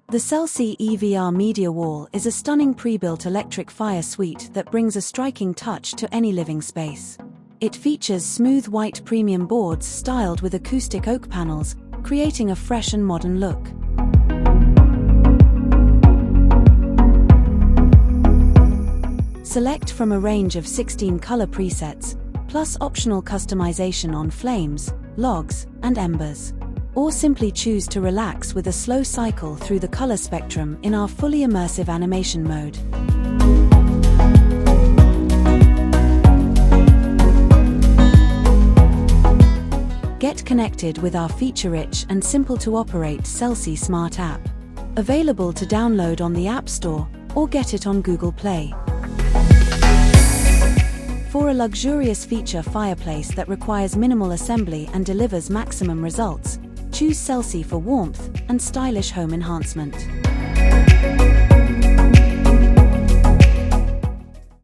The Celsi E-VR Mediawall is a stunning pre-built electric fire suite that brings a striking touch to any living space. It features smooth white premium boards styled with acoustic oak panels, creating a fresh and modern look. Select from a range of 16 color presets, plus optional customization on flames, logs, and embers. Or simply choose to relax with a slow cycle through the color spectrum in our fully immersive animation mode. Get connected with our feature-rich and simple-to-operate Celsi Smart app. Available to download on the App Store or get it on Google Play. For a luxurious feature fireplace that requires minimal assembly and delivers maximum results, choose Celsi for warmth and stylish home enhancement.